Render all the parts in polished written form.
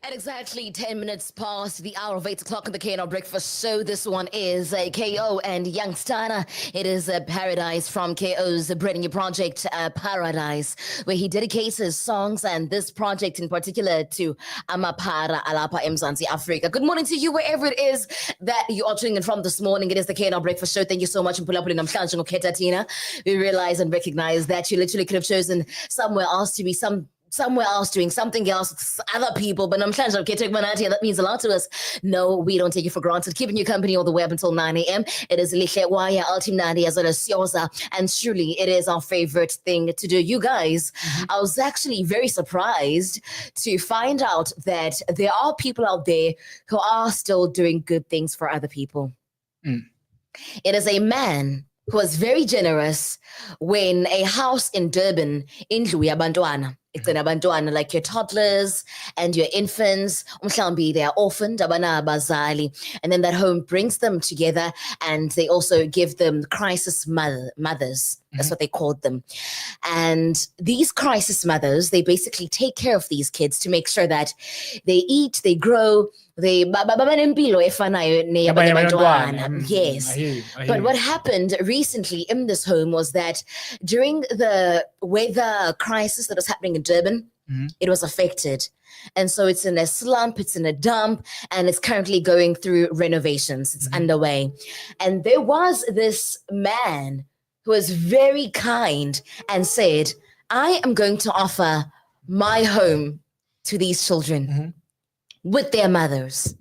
At exactly 10 minutes past the hour of 8 o'clock on the KNR Breakfast Show, this one is KO and Youngstana. It is Paradise from KO's brand new project, Paradise, where he dedicates his songs and this project in particular to Amapara Alapa Mzansi Africa. Good morning to you, wherever it is that you are tuning in from this morning. It is the KNR Breakfast Show. Thank you so much. We realize and recognize that you literally could have chosen somewhere else to be somewhere else doing something else with other people, but that means a lot to us. No, we don't take you for granted. Keeping you company all the way up until 9 a.m. It is Lihlewaya Ultimnadi as well as Sioza, and surely it is our favorite thing to do. You guys, I was actually very surprised to find out that there are people out there who are still doing good things for other people. It is a man who was very generous when a house in Durban, indlu yabantwana, like your toddlers and your infants, they are orphaned, and then that home brings them together, and they also give them crisis mothers. That's what they called them. And these crisis mothers, they basically take care of these kids to make sure that they eat, they grow, yes. But what happened recently in this home was that during the weather crisis that was happening in Durban, it was affected. And so it's in a slump, it's in a dump, and it's currently going through renovations. It's underway. And there was this man who was very kind and said, I am going to offer my home to these children with their mothers.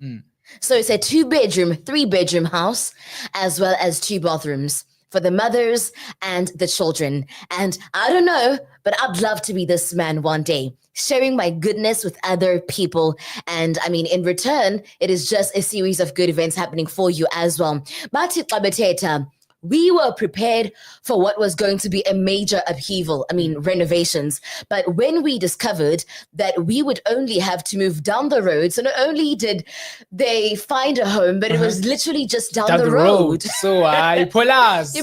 So it's a 2-bedroom, 3-bedroom house, as well as 2 bathrooms for the mothers and the children. And I don't know, but I'd love to be this man one day, sharing my goodness with other people. And I mean, in return, it is just a series of good events happening for you as well. We were prepared for what was going to be a major upheaval, renovations. But when we discovered that we would only have to move down the road, so not only did they find a home, but it was literally just down the road. So, Ipolas.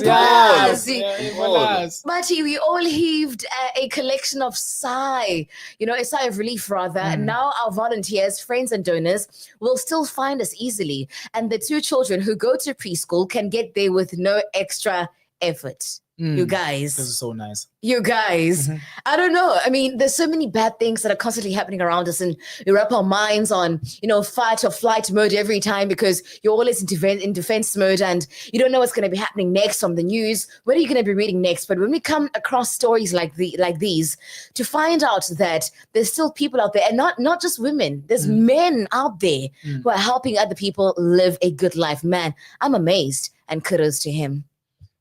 But we all heaved a collection of sigh, a sigh of relief rather. And now our volunteers, friends and donors will still find us easily. And the 2 children who go to preschool can get there with no extra effort. You guys. This is so nice. You guys. I don't know. There's so many bad things that are constantly happening around us, and we wrap our minds on, fight or flight mode every time because you're always in defense mode and you don't know what's going to be happening next on the news. What are you going to be reading next? But when we come across stories like these, to find out that there's still people out there, and not just women, there's men out there who are helping other people live a good life. Man, I'm amazed, and kudos to him.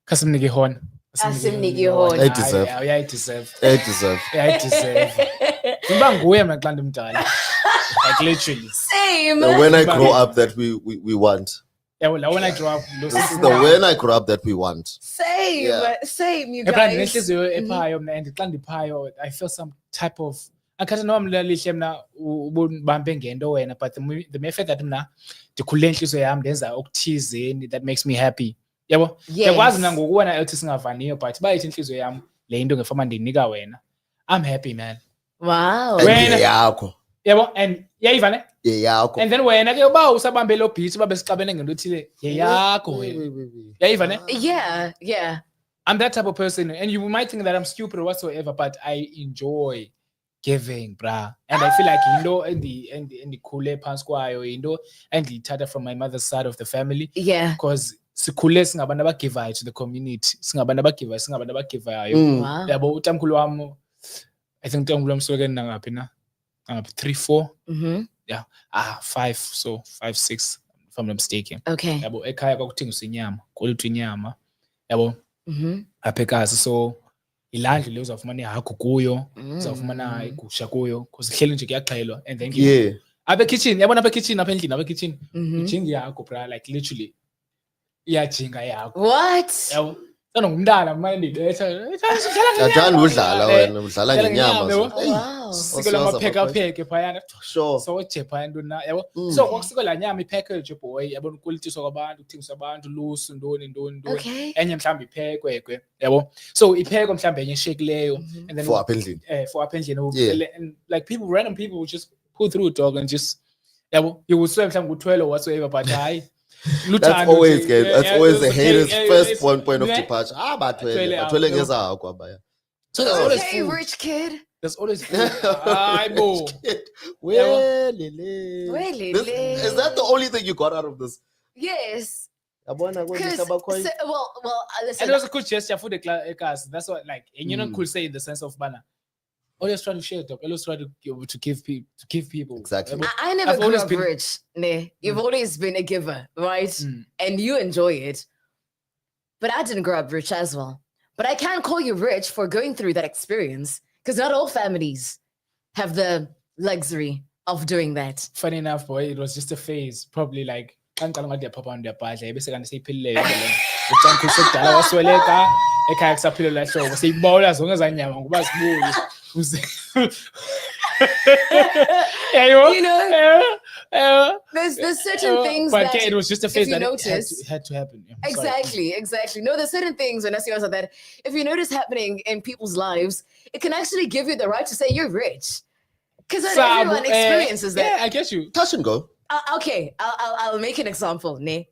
I deserve. Like literally. Same. When I grow up that we want. Yeah, when I grow up, this is the when I grow up that we want. Same, you guys. I feel some type of I can't know but the method that that makes me happy. Yabo. Yakwazi ngokubona ethi singavaniyo but bayithi inhliziyo yami le into ngefama ndinika wena. I'm happy, man. Wow. Yakho. Yabo, and yayivane? Yakho. And then wena ke uba usabambe lo beat babe sixabene ngento ethile yakho wena. Yayivane? Yeah. I'm that type of person, and you might think that I'm stupid or whatsoever, but I enjoy giving, brah. And I feel like in the khule phansi kwayo into endiyithatha from my mother's side of the family. Yeah. Because sikhule singabantu abagivayo to the community, singabantu abagivayo. Yabo utamkhulu wami, I think utamkhulu wami soke nangaphi na? 3-4. Yeah. 5, so 5-6 if I'm not mistaken. Okay. Yabo ekhaya kwakuthengiswa inyama, kweluthu inyama. Yabo. Apha ekhaya so ilandlu le uzawufumana ihakhu kuyo, uzawufumana igusha kuyo, because ihleli nje kuyaxhelwa, and then apha kitchen, yabona apha kitchen apha endlini apha kitchen. Ijingi yakho, bra, like literally iyajinga yakho. What? Yabo. Ngumntana manje ndibetha. Uyathanda udlala wena, udlala ngenyama. Wow. Sikela mapheka phayana. Sure. So ujepa into na, yabo. So kwakusikela nyama ipackage boy, yabona ukulitiswa kwabantu, ukuthengiswa abantu, lusu ndoni. Enye mhlawumbe iphekwe, yabo. So iphekwa mhlawumbe enye eshekileyo, and then for apha endlini. And like random people would just pull through, dog, and just you will swear some 12 or whatsoever, but That's always good. That's always the haters' first point of yeah. departure. But Twele, so there's always Okay, food. rich kid. There's always food. Aibo. Is that the only thing you got out of this? Yes. Well, listen. And it was a good gesture for the class. That's what, like, and you know, could say in the sense of banner. Always try to share, dog. Always try to give people. Exactly. I never grew up rich. Ne, you've always been a giver, right? And you enjoy it. But I didn't grow up rich as well. But I can't call you rich for going through that experience, because not all families have the luxury of doing that. Funny enough, boy, it was just a phase. Probably like, I'm going to papa on their party. I basically say, "Pille." You know, there's certain things but that it was just a phase that had to happen. Yeah, exactly. No, there's certain things, and I see also that if you notice happening in people's lives, it can actually give you the right to say you're rich, because not everyone experiences that. Yeah, I get you. Touch and go. Okay, I'll make an example. In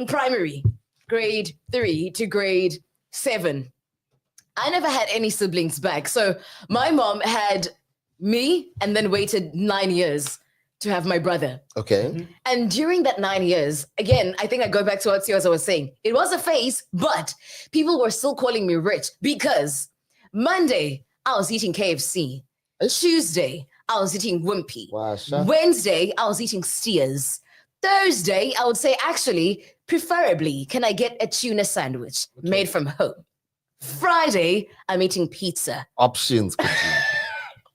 primary, grade 3 to grade 7, I never had any siblings back. So my mom had me and then waited 9 years to have my brother. Okay. And during that 9 years, again, I think I go back to what Sioza was saying. It was a phase, but people were still calling me rich because Monday, I was eating KFC. Tuesday, I was eating Wimpy. Wow, sure. Wednesday, I was eating Steers. Thursday, I would say, actually, preferably, can I get a tuna sandwich made from home? Friday, I'm eating pizza. Options.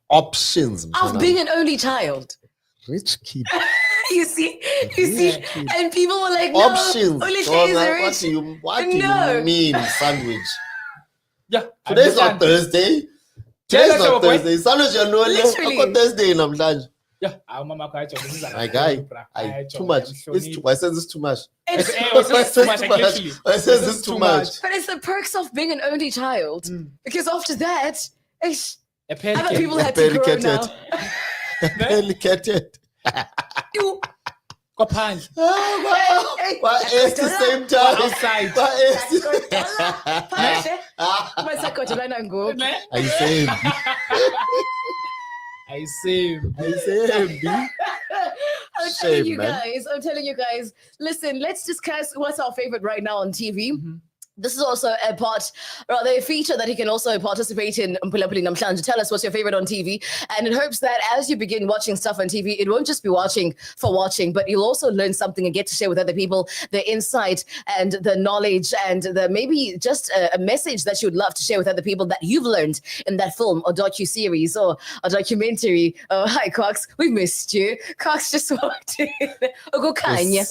Options. Of being an only child. Rich kid. You see? And people were like, no, options. only is rich. What do you mean sandwich? Yeah. Today's not Thursday. Today's not Thursday. Sandwich, you know, literally. Thursday in Amdaj. Yeah, my guy, too much. I said this too much. I said this too much. But it's the perks of being an only child. Because after that, other people had to grow now. Delicated. Why it's the same time outside? I see. I'm telling you guys, listen, let's discuss what's our favorite right now on TV. This is also a feature that you can also participate in. Tell us what's your favorite on TV. And it hopes that as you begin watching stuff on TV, it won't just be watching for watching, but you'll also learn something and get to share with other people the insight and the knowledge and the maybe just a message that you'd love to share with other people that you've learned in that film or docu-series or a documentary. Oh, hi, Cox. We missed you. Cox just walked in. Ogo Kanya.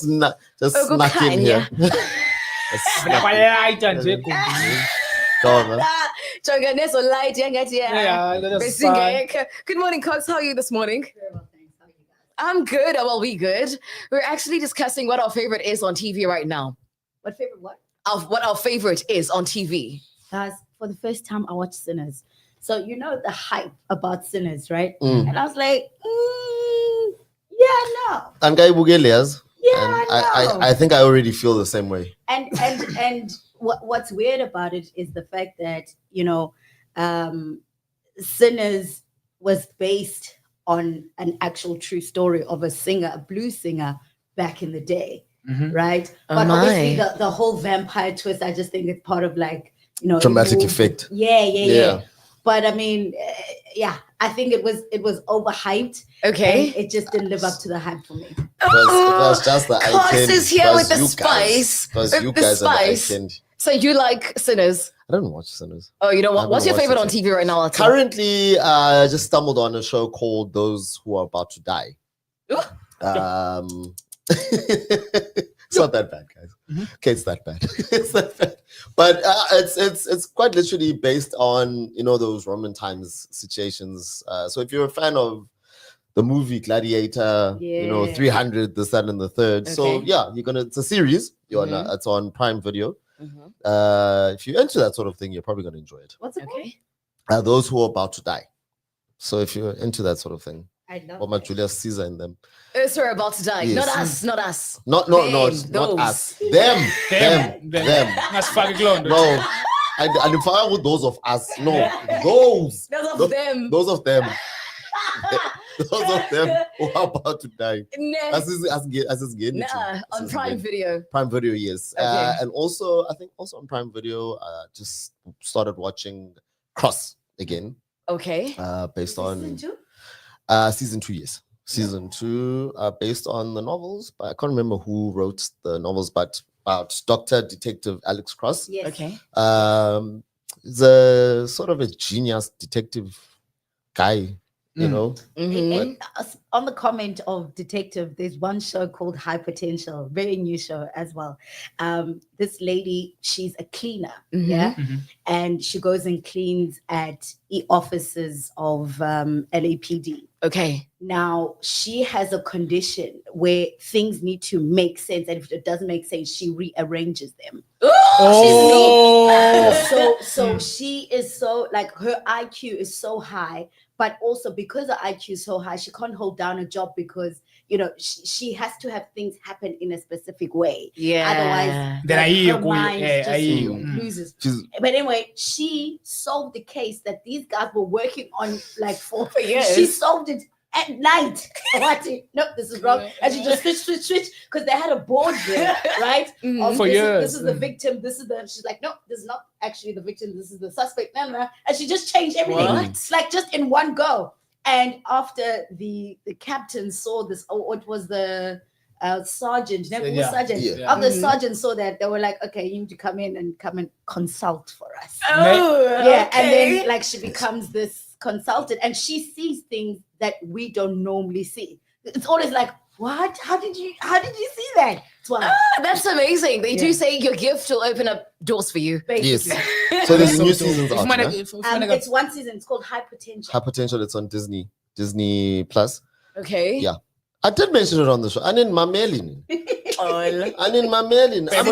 Just snuck in here. Go on, Good morning, Cox. How are you this morning? Very well, thanks. How are you guys? I'm good. Well, we good. We're actually discussing what our favorite is on TV right now. What favorite what? What our favorite is on TV. Guys, for the first time, I watched Sinners. So you know the hype about Sinners, right? And I was like, no. And guy Bugelias. Yeah, I think I already feel the same way. And what's weird about it is the fact that, Sinners was based on an actual true story of a singer, a blues singer back in the day, right? But obviously the whole vampire twist, I just think it's part of like, dramatic effect. Yeah. But I mean, I think it was overhyped. Okay. It just didn't live up to the hype for me. It was just the Cox is here with the spice. Because you guys are the icon. So you like Sinners? I don't watch Sinners. Oh, you know what? What's your favorite on TV right now? Currently, I just stumbled on a show called Those Who Are About to Die. It's not that bad, guys. Okay, it's that bad. It's that bad. But it's quite literally based on those Roman times situations. So if you're a fan of the movie Gladiator, 300, this, that, and the third. Okay. So yeah, it's a series. It's on Prime Video. If you're into that sort of thing, you're probably gonna enjoy it. What's it called? Those Who Are About to Die. So if you're into that sort of thing, I love Or my it. Julius Caesar in them. Us are about to die. Yes. Not us. Not us. Not Those. us. Them. That's fucking clone. No. I define with those of us. No. Those. Those of them. Those of them. Those of them who are about to die. Nah. As is getting On Prime Video. Prime Video, yes. Okay. And also, I think also on Prime Video, just started watching Cross again. Okay. Based on Season 2? Season 2, yes. Season 2, based on the novels, but I can't remember who wrote the novels, but about Dr. Detective Alex Cross. Yes. Okay. He's a sort of a genius detective guy, you know. Mhm. And on the comment of Detective, there's one show called High Potential, very new show as well. This lady, she's a cleaner, Mhm. yeah, Mhm. and she goes and cleans at offices of LAPD. Okay. Now she has a condition where things need to make sense, and if it doesn't make sense, she rearranges them. Oh. So she is so like her IQ is so high, but also because her IQ is so high, she can't hold down a job because she has to have things happen in a specific way. Yeah. Otherwise, Then like, I hear her you, mind just mm. loses. She's But anyway, she solved the case that these guys were working on like for years. She solved it at night. Nope, this is wrong. And she just switch because they had a board there, right? Mhm. For this years. is the victim. This is the. She's like, no, this is not actually the victim. This is the suspect. And she just changed everything. What? It's like just in one go. And after the captain saw this, or it was the sergeant, never Yeah. sergeant. Yeah. After the Mhm. sergeant saw that, they were like, okay, you need to come in and consult for us. Oh, Yeah, and okay. then like she becomes this consultant, and she sees things that we don't normally see. It's always like, what? How did you see that? It's why, That's amazing. They do Yeah. say your gift will open up doors for you. yes. basically. So there's So new dope. seasons out. Ufumana- Yeah? ufumana- It's one season. It's called High Potential. High Potential. It's on Disney Plus. Okay. Yeah. I did mention it on the show. I didn't Mamelin. Oh, I didn't Mamelin. I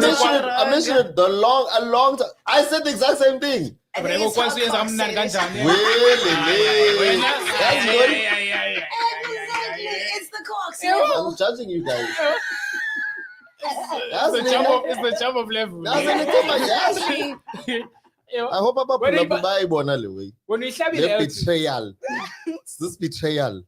mentioned it a long time. I said the exact same thing. I But think I it's go how kwasiyenza Cox kamnandi said it. kanjani? Really? That's good. Exactly. It's the Cox I'm level. judging you guys. It's the jump of level. That's a little bit, Yo, I hope I'm When you- not when uyihlabile LT, betrayal. It's this betrayal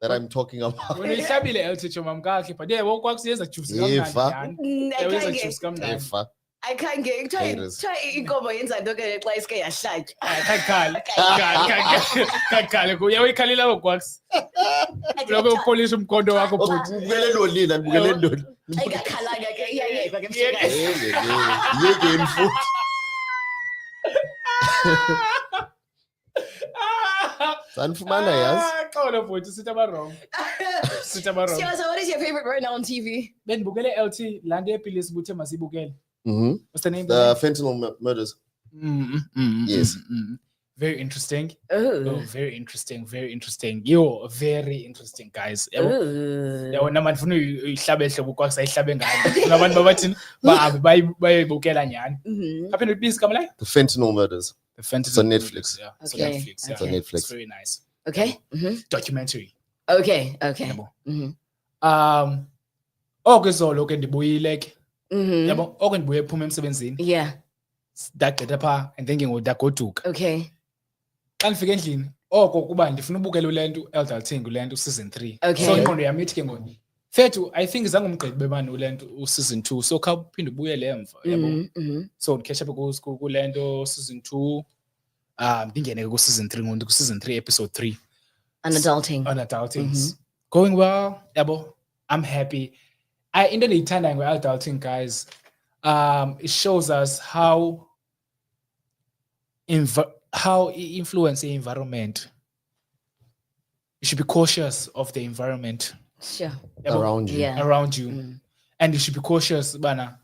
that I'm talking about. when uyihlabile LT choma mkakhe, but yeah, kwakusiyenza juice kamnandi Eva. nyhani. I Yenza can't juice get. kamnandi. Efa. I can't get. Try Haters. inkomo yenza into ke xa iske yahlajwa. Kakhale kuye uyikhalila kokwax. Lokho upolish umkhondo wakho bhuti. Bukele ntoni lina, bukele ntoni. Ayikakhalanga ke iyayeka ke Yeah. mhlekazi. Yeke futhi. Sanifumana yazi. Xolo bhuti sithi abarong. Sithi abarong. Siyaza, what is your favorite right now on TV? Bendibukele LT lande epilisi buthe masibukele. Mhm. What's the name? The fentanyl murders. Yes. Very interesting. Oh. Very interesting. Very interesting. Yo, very interesting, guys. Yabo Oh. yabona manje ufuna uyihlabe ehlobo kwakusa ihlabe ngani. Nabantu babathini bayibukela nyani. Mhm. Happen to be kamala? The fentanyl murders. The Fantasy. It's on Netflix. Yeah. It's Okay. on Netflix. Yeah. It's on Netflix. It's very nice. Okay. Mhm. Documentary. Okay. Okay. Yabo. Mhm. Okezolo ke ndibuyile ke. Mhm. Yabo oke ndibuye ephuma emsebenzini. Yeah. Ndagqitha pha and thinking ndagoduka. Okay. Xa ndifika endlini oko kuba ndifuna ubukela ulento Eldalting ulento season 3. Okay. So ingqondo yami ithi ke ngoku fethu I think zange umgqibe bani ulento season 2 so kha uphinde ubuyele emva yabo. Mhm. Mhm. So ndikhetha kulento season 2 ndingene ke ku season 3 ngoku ku season 3 episode 3 Unadulting. on adulting. Going well yabo. I'm happy. Into endiyithanda nge-adulting guys it shows us how influence the environment. You should be cautious of the environment Sure. yabo, Around you. Yeah. around you. Mm. And you should be cautious bana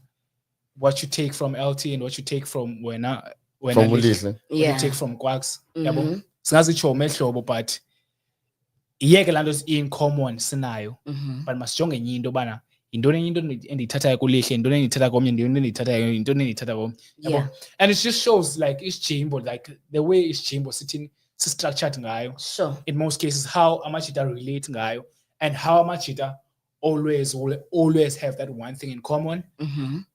what you take from LT and what you take from when From what Ulihle. you Yeah. take from Quacks Mhm. yabo singazitsho mehlobo but iyeke laa nto in common sinayo Mhm. but masijonge enye into bana yintoni enye into endiyithathayo kulihle yintoni endiyithatha komnye yintoni endiyithathayo yintoni endiyithatha komnye yabo. Yeah. And it just shows like isijimbo like the way isijimbo structured ngayo. Sure. In most cases, how amachita relate ngayo, and how amachita always will always have that one thing in common.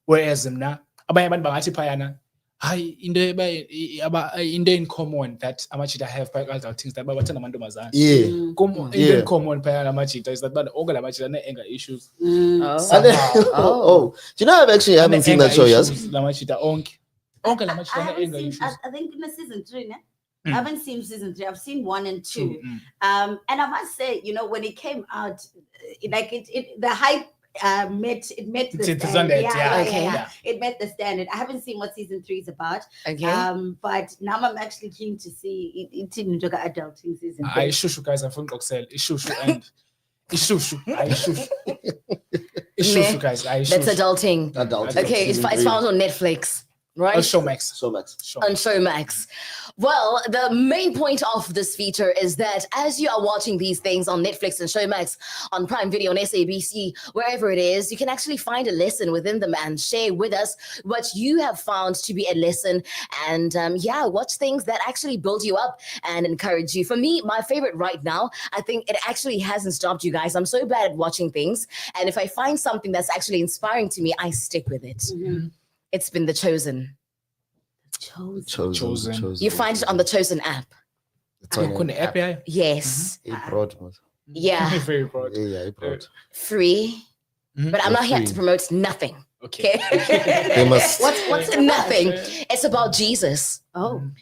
Whereas abanye abantu bangathi phayana, hayi into in common that amachita have other things that babathanda amantombazana. Into in common phayana amachita is that onke la machita ne-anger issues. Do you know I haven't seen that show yet? La machita onke la machita I ne-anger issues. I think in the season 3, I haven't seen season 3. I've seen 1 and 2. And I must say, when it came out, the hype met the standard. It met the standard. I haven't seen what season 3 is about. But now I'm actually keen to see it in adulting season 3. Ishushu guys, I'm from Oxel. Ishushu and Ishushu. Ishushu guys. That's adulting. Okay, it's found on Netflix. Right? On Showmax. On Showmax. Well, the main point of this feature is that as you are watching these things on Netflix and Showmax, on Prime Video, on SABC, wherever it is, you can actually find a lesson within them and share with us what you have found to be a lesson. And watch things that actually build you up and encourage you. For me, my favorite right now, I think it actually hasn't stopped you guys. I'm so bad at watching things. And if I find something that's actually inspiring to me, I stick with it. It's been The Chosen. Chosen. You find it on the Chosen app. It's on the app, yeah? Yes. Yeah. Very broad. Free. But I'm not here to promote nothing. Okay. They must. What's nothing? It's about Jesus.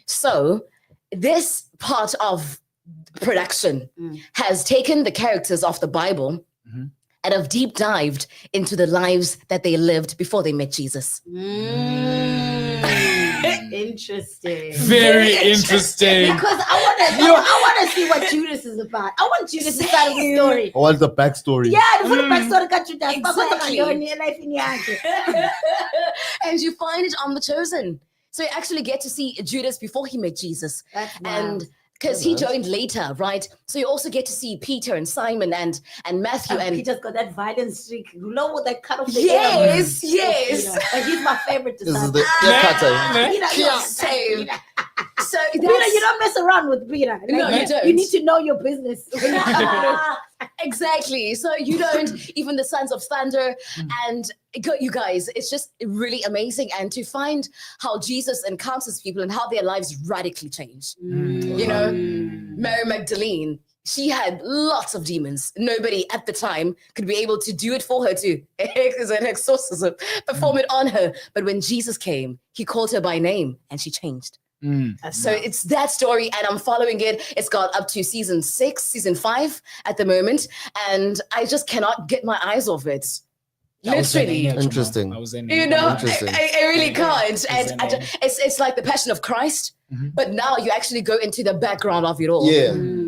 So this part of production has taken the characters of the Bible and have deep dived into the lives that they lived before they met Jesus. Interesting. Very interesting. Because I want to see what Judas is about. I want Judas to start the story. I want the backstory. Yeah, the backstory got Judas. Exactly. And you find it on The Chosen. So you actually get to see Judas before he met Jesus. And because he joined later, right? So you also get to see Peter and Simon and Matthew. And Peter's got that violent streak. You know what that cut off the yes. But he's my favorite disciple. This is the Peter, same. So Peter, you don't mess around with Peter. No, you don't. You need to know your business. Exactly. So you don't, even the Sons of Thunder, and you guys, it's just really amazing. And to find how Jesus encounters people and how their lives radically change. Mary Magdalene, she had lots of demons. Nobody at the time could be able to do it for her to exorcism, perform it on her. But when Jesus came, he called her by name and she changed. So it's that story, and I'm following it. It's got up to season 6, season 5 at the moment, and I just cannot get my eyes off it. Literally. Interesting. I really can't. And it's like the Passion of Christ, but now you actually go into the background of it all.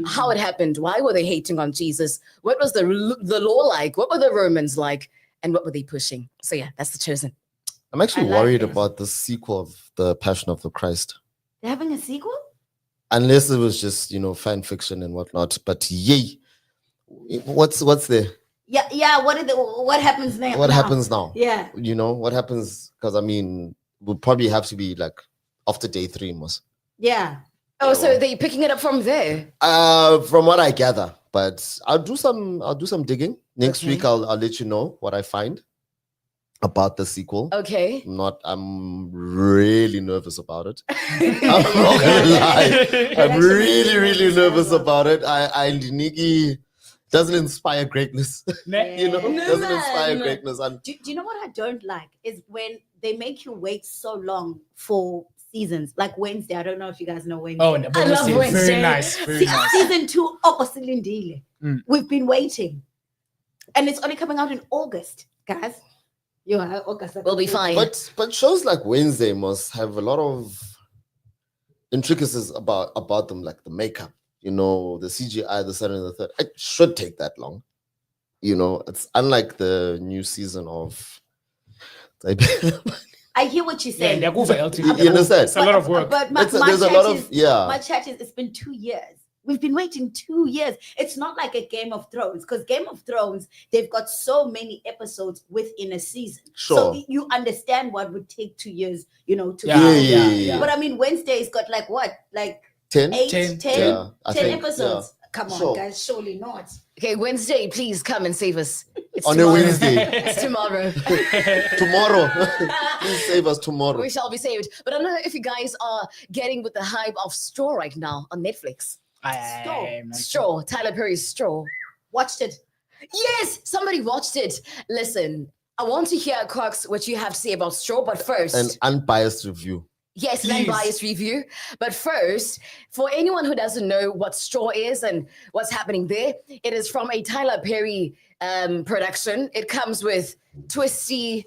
How it happened. Why were they hating on Jesus? What was the law like? What were the Romans like? And what were they pushing? So yeah, that's The Chosen. I'm actually worried about the sequel of the Passion of the Christ. They're having a sequel? Unless it was just, fan fiction and whatnot. But yay. What's there? Yeah. What happens now? What happens now? Yeah. What happens? Because we'll probably have to be like after day 3 most. Yeah. Oh, so they're picking it up from there? From what I gather. But I'll do some digging. Next week I'll let you know what I find about the sequel. Okay. I'm really nervous about it. I'm not gonna lie. I'm really nervous about it. Niki doesn't inspire greatness. Doesn't inspire greatness. And do you know what I don't like is when they make you wait so long for seasons, like Wednesday. I don't know if you guys know Wednesday. Oh, no, I love Wednesday. Very nice. Season 2 of We've been waiting, and it's only coming out in August, guys. We'll be fine. But shows like Wednesday must have a lot of intricacies about them, like the makeup, the CGI, the second and the third. It should take that long. It's unlike the new season of I hear what you're saying. Yeah, you understand? It's a lot of work. But my chat is it's been 2 years. We've been waiting 2 years. It's not like a Game of Thrones, because Game of Thrones, they've got so many episodes within a season. Sure. So you understand what would take 2 years, to Yeah. But Wednesday's got 10? 10 Yeah, I think, episodes. Come on, Sure. guys, surely not. Okay, Wednesday, please come and save us. It's On a tomorrow. Wednesday. It's tomorrow. Tomorrow. Please save us tomorrow. We shall be saved. But I don't know if you guys are getting with the hype of Straw right now on Netflix. Straw, Tyler Perry's Straw. Watched it. Yes, somebody watched it. Listen, I want to hear, Cox, what you have to say about Straw, but first... An unbiased review. Yes, an Please. unbiased review. But first, for anyone who doesn't know what Straw is and what's happening there, it is from a Tyler Perry production. It comes with twisty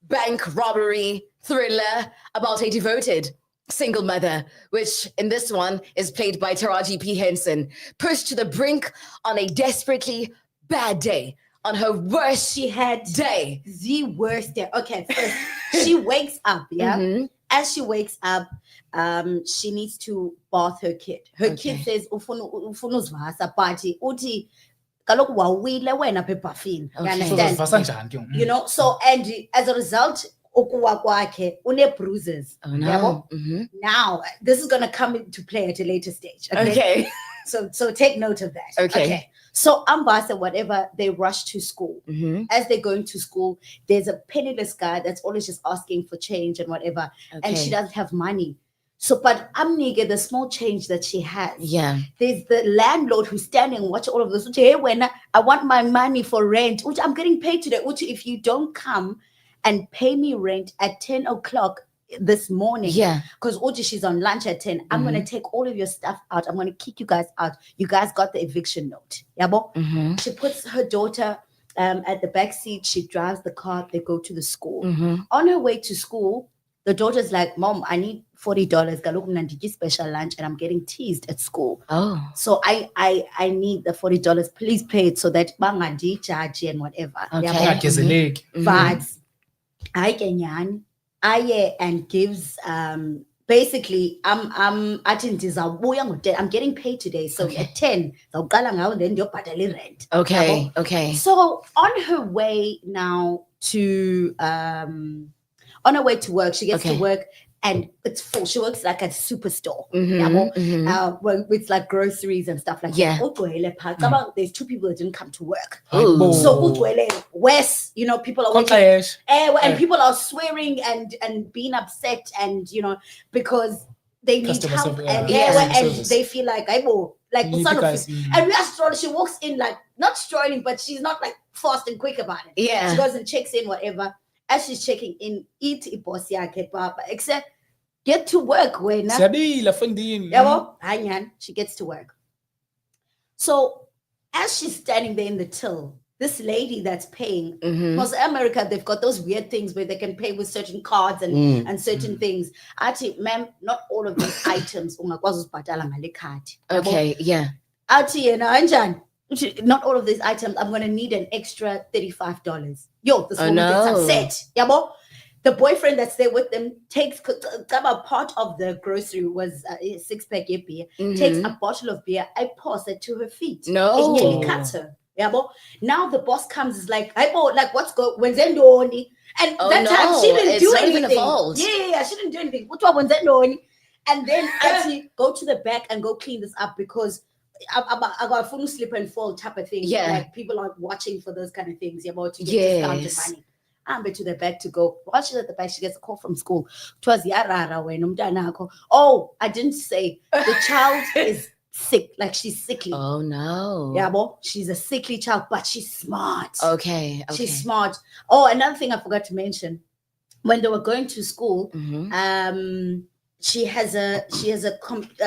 bank robbery thriller about a devoted single mother, which in this one is played by Taraji P. Henson, pushed to the brink on a desperately bad day. On her worst She had day. the worst day. Okay, first, she wakes up, yeah? Mhm. As she wakes up, she needs to bath her kid. Her kid says, "Ufuna uzivasa, party, uti, kaloku wawile wena phe ebhafini." You understand? You know, so and as a result, ukuwa kwakhe une bruises. Oh, no. Yabo? Mhm. Now, this is gonna come into play at a later stage. Okay. So take note of that. Okay. So Ambassa, whatever, they rush to school. Mhm. As they're going to school, there's a penniless guy that's always just asking for change and whatever, and she Okay. doesn't have money. So, but Amnige, the small change that she has, Yeah. there's the landlord who's standing and watching all of this. Uche, hey, when I want my money for rent, Uche, I'm getting paid today. Uche, if you don't come and pay me rent at 10 o'clock this morning, Yeah. because Uche, she's on lunch at 10, I'm going to take all of your stuff out. I'm going to kick you guys out. You guys got the eviction note. Yabo? Mhm. She puts her daughter at the back seat. She drives the car. They go to the school. Mhm. On her way to school, the daughter's like, "Mom, I need $40. Kaloku nandiki special lunch, and I'm getting teased at school. Oh. So I need the $40. Please pay it so that bangandi charge and whatever." Okay. Akagezeleki. But I Kenyan, Aye and gives basically I'm getting paid today. So Okay. at 10, then you're paying rent. Okay. Okay. So on her way now to on her way to work, she gets Okay. to work and it's full. She works like at a superstore. Mhm, Yabo? mhm. Well, with like groceries and stuff like Yeah. that. There's two people that didn't come to work. Ooh. So West, you know, people are waking and people are swearing and being upset and because they need Customer help service, and yeah. and Service. they feel like like You son of guys- and we are strolling. She walks in like not strolling, but she's not like fast and quick about it. Yeah. She goes and checks in, whatever. As she's checking in, eat boss yake papa, except get to work when Siyabila fundini. yabo, hanyan, she gets to work. So as she's standing there in the till, this lady that's paying, Mhm. most America, they've got those weird things where they can pay with certain cards and certain things. Ati, ma'am, not all of these items ungakwazi uzibhatala ngale card. Yabo? Okay. Yeah. Ati yena kanjani? Uthi, not all of these items. I'm gonna need an extra $35. Yo, this Oh, woman gets no. upset. Yabo? The boyfriend that's there with them takes a part of the grocery was a 6-pack beer. Takes a bottle of beer. I pass it to her feet. No. It nearly cuts her. Yabo? Now the boss comes is like, like what's going? When's Ndoni? And Oh, that time she no, didn't it's do not anything. even a fault. Yeah, she didn't do anything. What when's Ndoni? And then actually go to the back and go clean this up because I got full slip and fall type of thing. Yeah. Like people are watching for those kind of things. You're about to get discounted Yes. money. I'm to the back to go. While she's at the back, she gets a call from school. It was yarara when umdanako. Oh, I didn't say the child is sick, like she's sickly. Oh no. Yeah, bo, she's a sickly child, but she's smart. Okay. Okay. She's smart. Oh, another thing I forgot to mention. When they were going to school, Mhm. she has a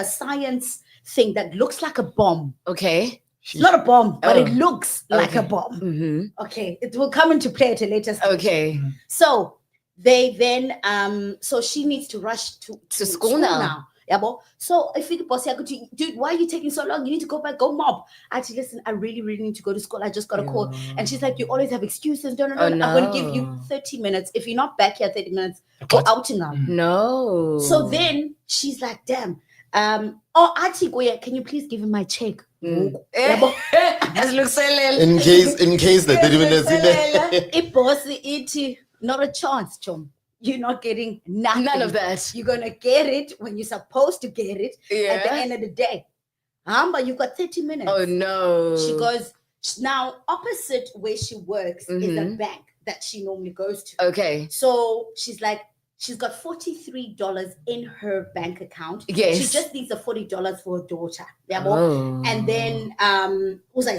science thing that looks like a bomb. Okay. It's not a bomb, but it Oh, looks like a okay. bomb. Mhm. Okay, it will come into play at a later stage. Okay. So they then so she needs to rush to school now. Yeah, bo. So if you boss, I could dude, why are you taking so long? You need to go back, go mob. Actually, listen, I really need to go to school. I just got a call. And she's like, you always have excuses. No. Oh, I'm gonna give you no. 30 minutes. If you're not back here 30 minutes, go out now. No. So then she's like, damn. Auntie Goya, can you please give him my check? Yeah, bo. As looks so little. In case that they didn't see that. It bossy, it not a chance, chum. you're not getting nothing. None of that. You're gonna get it when you're supposed to get it at the end of the day. But you've got 30 minutes. Oh no. She goes, now opposite where she works is a bank that she normally goes to. Okay. So she's like, she's got $43 in her bank account. Yes. She just needs the $40 for her daughter. And then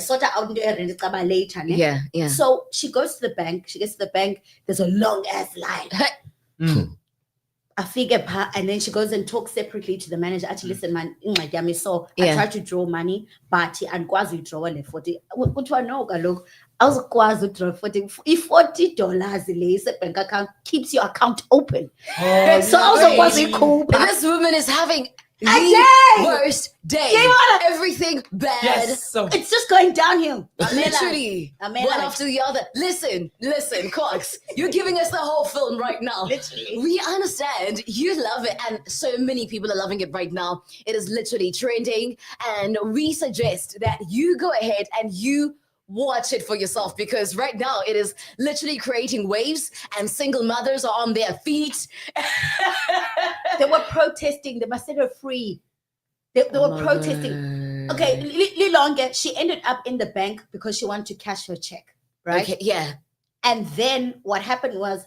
sort out later. Yeah. So she goes to the bank. She gets to the bank. There's a long ass line. I figure, and then she goes and talks separately to the manager. Actually, listen, man, so I tried to draw money, but and kwazi draw le 40. What do I know? Look, I was kwazi draw $40 lays bank account keeps your account open. So I was quasi cool. This woman is having the worst day. Everything bad. Yes, so it's just going downhill. Literally, one after the other. Listen, Cox, you're giving us the whole film right now. Literally. We understand you love it, and so many people are loving it right now. It is literally trending, and we suggest that you go ahead and you watch it for yourself, because right now it is literally creating waves and single mothers are on their feet. They were protesting. They must set her free. They were protesting. Okay, Lilonge, she ended up in the bank because she wanted to cash her check, right? Okay, yeah. And then what happened was,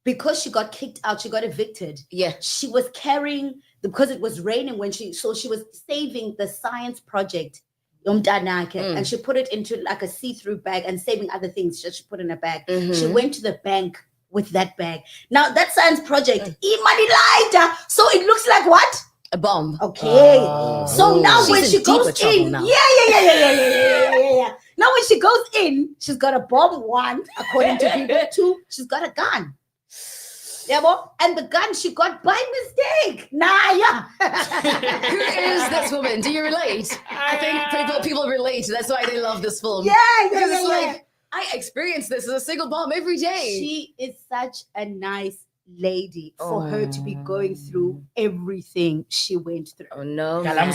because she got kicked out, she got evicted. Yeah. She was carrying, because it was raining so she was saving the science project. And she put it into like a see-through bag and saving other things she put in a bag. She went to the bank with that bag. Now that science project, so it looks like what? A bomb. Okay. So now when she goes in, yeah. Now when she goes in, she's got a bomb, one, according to people. Two, she's got a gun. And the gun she got by mistake. Who is this woman? Do you relate? I think people relate. That's why they love this film. Yeah. Like, I experience this as a single mom every day. She is such a nice lady for her to be going through everything she went through. Oh no. Can I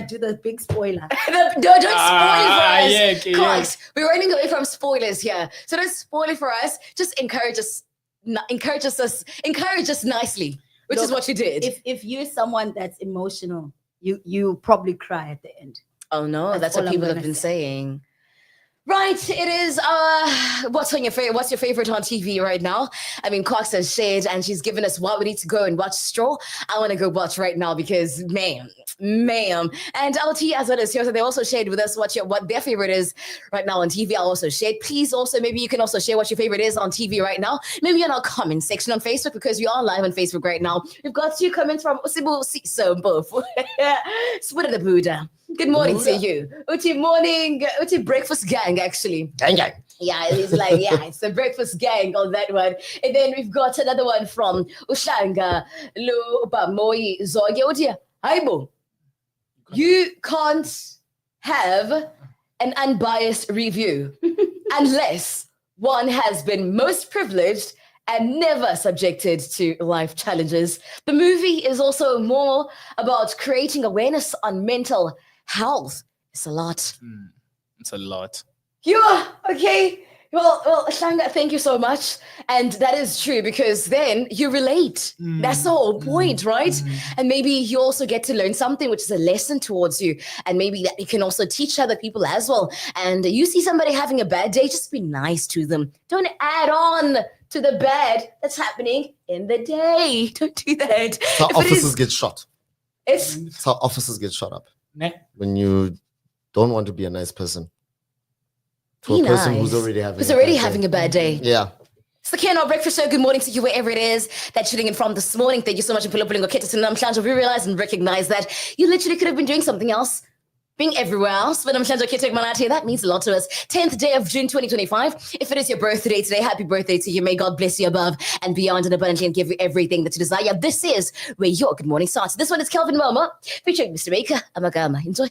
do the big spoiler? Don't spoil for us. Cox, we're running away from spoilers here. So don't spoil it for us. Just encourage us nicely, which is what you did. If you're someone that's emotional, you probably cry at the end. Oh no, that's what people have been saying. Right, it is. What's your favorite on TV right now? I mean, Cox has shared, and she's given us what we need to go and watch. Straw. I want to go watch right now because, ma'am. And LT as well as here, so they also shared with us what their favorite is right now on TV. I'll also share. Please, also maybe you can also share what your favorite is on TV right now. Maybe in our comment section on Facebook, because we are live on Facebook right now. We've got 2 comments from Usibu Siso both. Split the Buddha. Good morning to you. Uti morning, Uti breakfast gang, actually. Gang. Yeah, he's like, it's the breakfast gang on that one. And then we've got another one from Ushanga Luba Moi Zoge. Uti, Aibo. You can't have an unbiased review unless one has been most privileged and never subjected to life challenges. The movie is also more about creating awareness on mental health. It's a lot. It's a lot. Yeah, okay. Well, Shanga, thank you so much. And that is true, because then you relate. That's the whole point, right? And maybe you also get to learn something, which is a lesson towards you. And maybe that you can also teach other people as well. And you see somebody having a bad day, just be nice to them. Don't add on to the bad that's happening in the day. Don't do that. So officers get shot. It's how officers get shot up. Ne? When you don't want to be a nice person to be a person nice. who's already having a bad day. Yeah. It's the KNR Breakfast Show. Good morning to you wherever it is that you're tuning in from this morning. Thank you so much for pulling we realize and recognize that you literally could have been doing something else, being everywhere else. But that means a lot to us. 10th day of June 2025. If it is your birthday today, happy birthday to you. May God bless you above and beyond and abundantly and give you everything that you desire. This is where your good morning starts. This one is Kelvin Wilmer featuring Mr. Baker. Amagama. Enjoy.